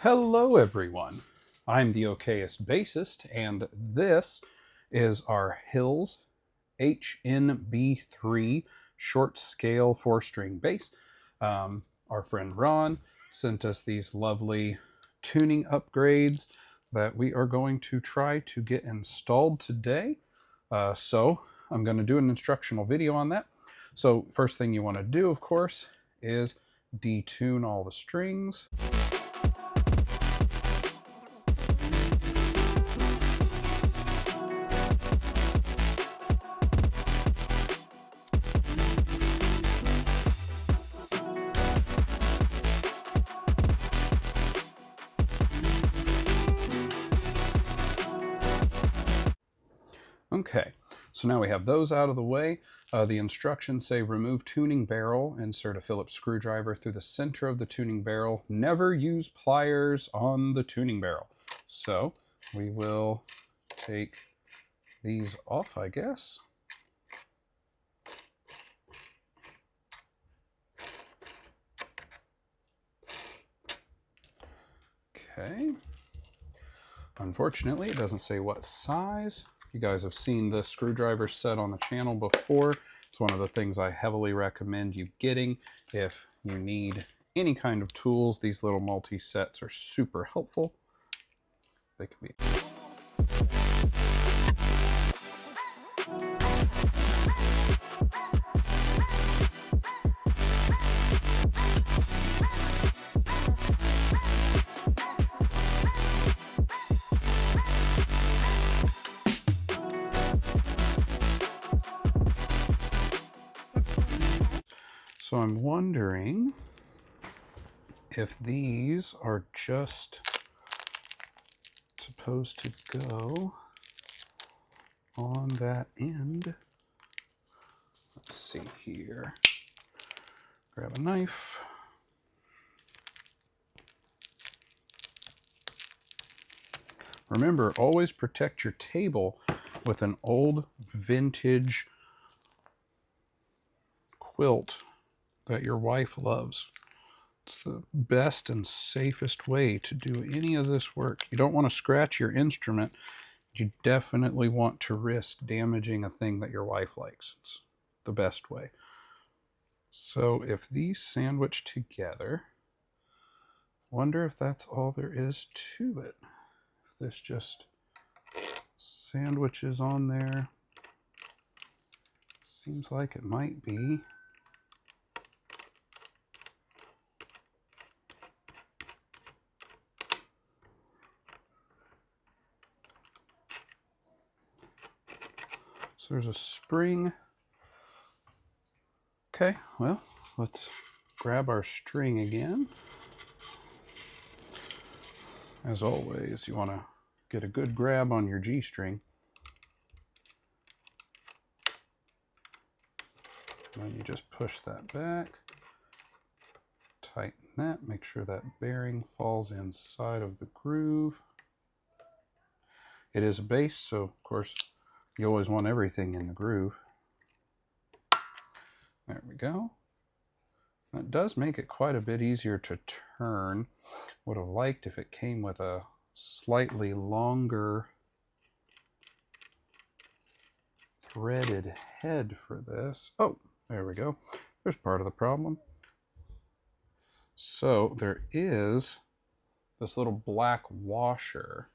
Hello everyone, I'm the okayest bassist, and this is our HILs HNB3 short scale 4-string bass. Our friend Ron sent us these lovely tuning upgrades that we are going to try to get installed today. So I'm going to do an instructional video on that. So first thing you want to do, of course, is detune all the strings. Okay, so now we have those out of the way. The instructions say remove tuning barrel, insert a Phillips screwdriver through the center of the tuning barrel. Never use pliers on the tuning barrel. So we will take these off, I guess. Okay. Unfortunately, it doesn't say what size. You guys have seen the screwdriver set on the channel before. It's one of the things I heavily recommend you getting if you need any kind of tools. These little multi-sets are super helpful. They can be... So I'm wondering if these are just supposed to go on that end. Let's see here. Grab a knife. Remember, always protect your table with an old vintage quilt that your wife loves. It's the best and safest way to do any of this work. You don't want to scratch your instrument. You definitely want to risk damaging a thing that your wife likes. It's the best way. So if these sandwich together, wonder if that's all there is to it. If this just sandwiches on there. Seems like it might be. So there's a spring. Okay, well, let's grab our string again. As always, you want to get a good grab on your G string. And then you just push that back, tighten that, make sure that bearing falls inside of the groove. It is a bass, so of course you always want everything in the groove. There we go. That does make it quite a bit easier to turn. Would have liked if it came with a slightly longer threaded head for this. Oh, there we go. There's part of the problem. So there is this little black washer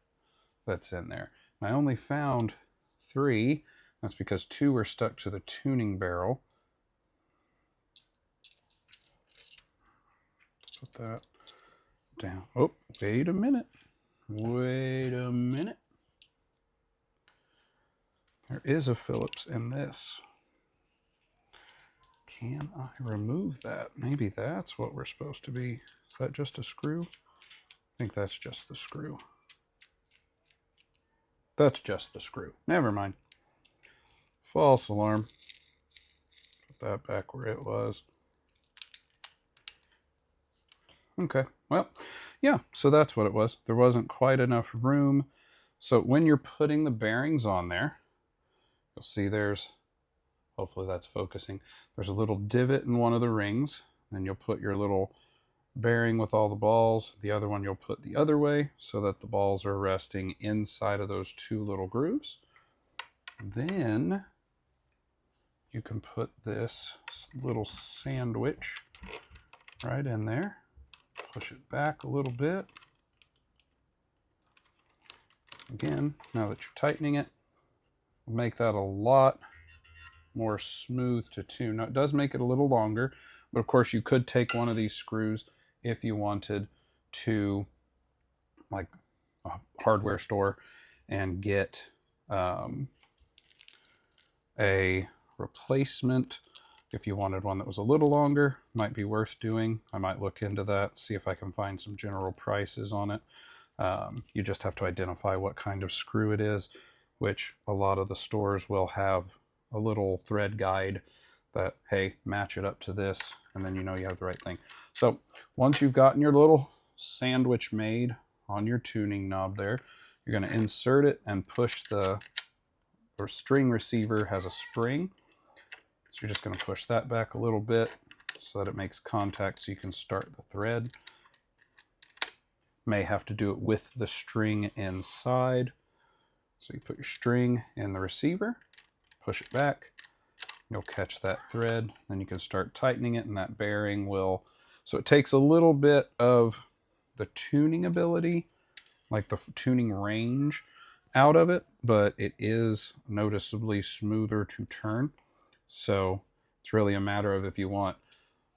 that's in there. I only found 3. That's because 2 were stuck to the tuning barrel. Put that down. Oh, wait a minute. Wait a minute. There is a Phillips in this. Can I remove that? Maybe that's what we're supposed to be. Is that just a screw? I think that's just the screw. That's just the screw. Never mind. False alarm. Put that back where it was. Okay, well, yeah, so that's what it was. There wasn't quite enough room. So when you're putting the bearings on there, you'll see there's, hopefully that's focusing, there's a little divot in one of the rings. Then you'll put your little bearing with all the balls. The other one you'll put the other way so that the balls are resting inside of those two little grooves. Then you can put this little sandwich right in there. Push it back a little bit. Again, now that you're tightening it, make that a lot more smooth to tune. Now it does make it a little longer, but of course you could take one of these screws if you wanted to, like a hardware store, and get a replacement. If you wanted one that was a little longer, might be worth doing. I might look into that, see if I can find some general prices on it. You just have to identify what kind of screw it is, which a lot of the stores will have a little thread guide that, hey, match it up to this, and then you know you have the right thing. So once you've gotten your little sandwich made on your tuning knob there, you're going to insert it and push the string receiver has a spring. So you're just going to push that back a little bit so that it makes contact so you can start the thread. May have to do it with the string inside. So you put your string in the receiver, push it back, you'll catch that thread, then you can start tightening it, and that bearing will... So it takes a little bit of the tuning ability, like the tuning range, out of it, but it is noticeably smoother to turn. So it's really a matter of if you want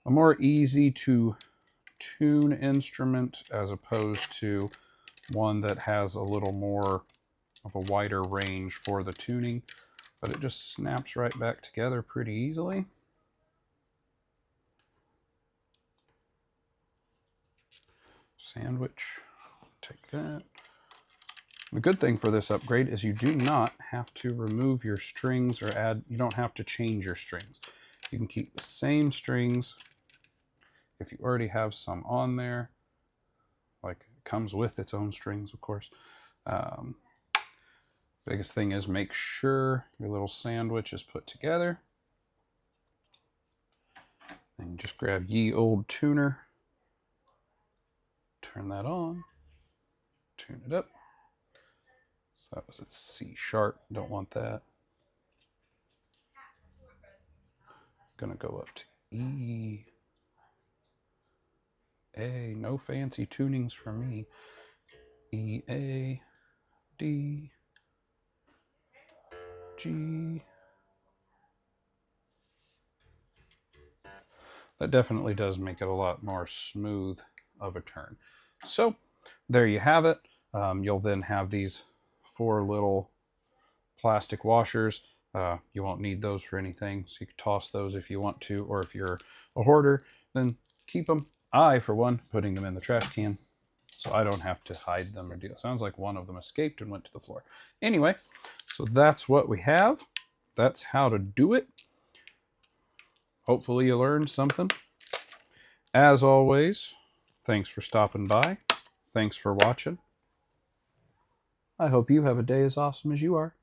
a more easy to tune instrument as opposed to one that has a little more of a wider range for the tuning, but it just snaps right back together pretty easily. Sandwich, take that. The good thing for this upgrade is you do not have to remove your strings or add, you don't have to change your strings. You can keep the same strings if you already have some on there. Like, it comes with its own strings, of course. Biggest thing is make sure your little sandwich is put together. Then you just grab ye old tuner, turn that on, tune it up. So that was at C sharp, don't want that. Gonna go up to E, A, no fancy tunings for me. E, A, D, G. That definitely does make it a lot more smooth of a turn. So there you have it. You'll then have these 4 little plastic washers. You won't need those for anything, so you can toss those if you want to, or if you're a hoarder, then keep them. I, for one, putting them in the trash can, so I don't have to hide them or deal. Sounds like one of them escaped and went to the floor. Anyway, so that's what we have. That's how to do it. Hopefully you learned something. As always, thanks for stopping by. Thanks for watching. I hope you have a day as awesome as you are.